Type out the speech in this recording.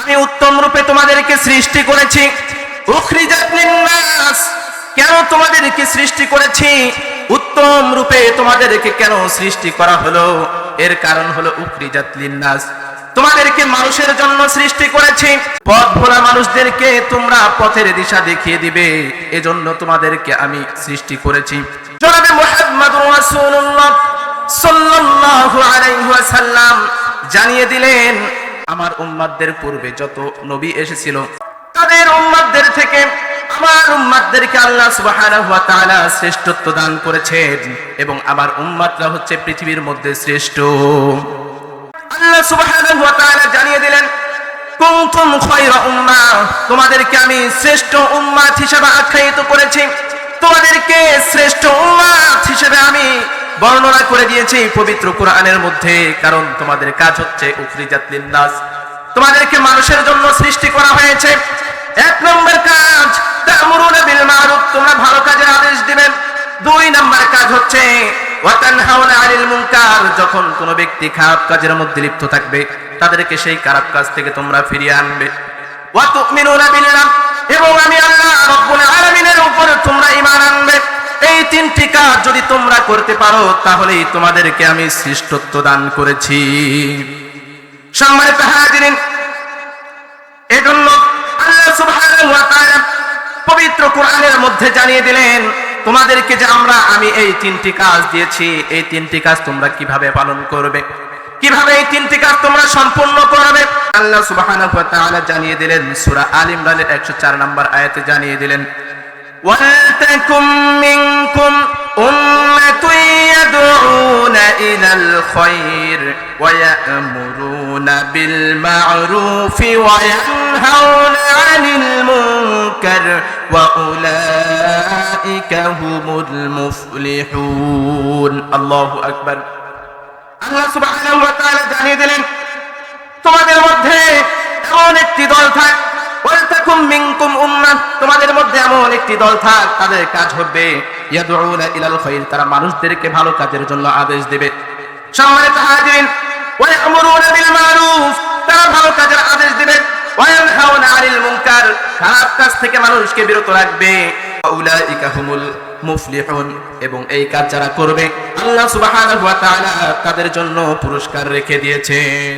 আমি উত্তম রূপে তোমাদেরকে সৃষ্টি করেছি। উখরিজাত লিন্নাস, কেন তোমাদেরকে সৃষ্টি করেছি? উত্তম রূপে তোমাদেরকে কেন সৃষ্টি করা হলো? এর কারণ হলো উখরিজাত লিন্নাস, তোমাদেরকে মানুষের জন্য সৃষ্টি করেছি। পথ ভোলা মানুষদেরকে তোমরা পথের দিশা দেখিয়ে দিবে, এজন্য তোমাদেরকে আমি সৃষ্টি করেছি। জনাবে মুহাম্মদুর রাসূলুল্লাহ সাল্লাল্লাহু আলাইহি ওয়াসাল্লাম জানিয়ে দিলেন, আমার উম্মতদের পূর্বে যত নবী এসেছিল তাদের উম্মতদের থেকে আমার উম্মতদেরকে আল্লাহ সুবহানাহু ওয়া তাআলা শ্রেষ্ঠত্ব দান করেছেন, এবং আমার উম্মতরা হচ্ছে পৃথিবীর মধ্যে শ্রেষ্ঠ। আল্লাহ সুবহানাহু ওয়া তাআলা জানিয়ে দিলেন, কুনতুম খায়রা উম্মাহ, তোমাদেরকে আমি শ্রেষ্ঠ উম্মত হিসেবে আখ্যায়িত করেছি, তোমাদেরকে শ্রেষ্ঠ উম্মত হিসেবে আমি বর্ণনা করে দিয়েছি পবিত্র কোরআনের মধ্যে। কারণ তোমাদের কাজ হচ্ছে উখরিজাত লিন্নাস, তোমাদেরকে মানুষের জন্য সৃষ্টি করা হয়েছে। এক নম্বর কাজ তা'মুরুনা বিল মা'রুফ, তোমরা ভালো কাজের আদেশ দিবেন। দুই নম্বর কাজ হচ্ছে ওয়া তানহাউনা আনিল মুনকার, যখন কোনো ব্যক্তি খারাপ কাজের মধ্যে লিপ্ত থাকবে তাদেরকে সেই খারাপ কাজ থেকে তোমরা ফিরিয়ে আনবে। ওয়া তু'মিনুনা বিল্লাহ, এবং আমি আল্লাহ রাব্বুল আলামিনের উপর তোমরা ঈমান আনবে। এই তিনটি কাজ যদি তোমরা করতে পারো তাহলেই তোমাদেরকে আমি শ্রেষ্ঠত্ব দান করেছি। সম্মানিত হাজিরিন, এজন্য আল্লাহ সুবহানাহু ওয়া তাআলা পবিত্র কোরআনের মধ্যে জানিয়ে দিলেন, তোমাদেরকে যে আমি এই তিনটি কাজ দিয়েছি, এই তিনটি কাজ তোমরা কিভাবে পালন করবে, কিভাবে এই তিনটি কাজ তোমরা সম্পূর্ণ করবে। আল্লাহ সুবহানাহু ওয়া তাআলা জানিয়ে দিলেন, সূরা আল ইমরানের 104 নম্বর আয়াতে জানিয়ে দিলেন, ওয়ালতাকুম মিনকুম উম্মাতুন ইয়াদউনা ইলাল খায়র ওয়া ইয়া'মুরুনা বিল মা'রুফি ওয়া ইয়ানহাউনা আনিল মুনকার ওয়া উলাইকা হুমুল মুফলিহুন। আল্লাহু আকবার। আল্লাহ সুবহানাহু ওয়া তাআলা জানিয়ে দিলেন, তোমাদের মধ্যে এমন একটি দল থাক, ওয়ালতাকুম মিনকুম উম্মাহ, তোমাদের মধ্যে এমন একটি দল থাক, তাদের কাজ হবে ইয়াদউনা ইলাল খায়র, তারা মানুষদেরকে ভালো কাজের জন্য আদেশ দেবে। সম্মানিত হাজিরিন, ওয়া ইয়া'মুরুনা বিল মা'রুফ, তারা ভালো কাজের আদেশ দিবে। ওয়া ইয়ানহাউনা আনিল মুনকার, খারাপ কাজ থেকে মানুষকে বিরত রাখবে। ওয়া উলাইকা হুমুল মুফলিহুন, এবং এই কাজ যারা করবে আল্লাহ সুবহানাহু ওয়া তাআলা তাদের জন্য পুরস্কার রেখে দিয়েছেন।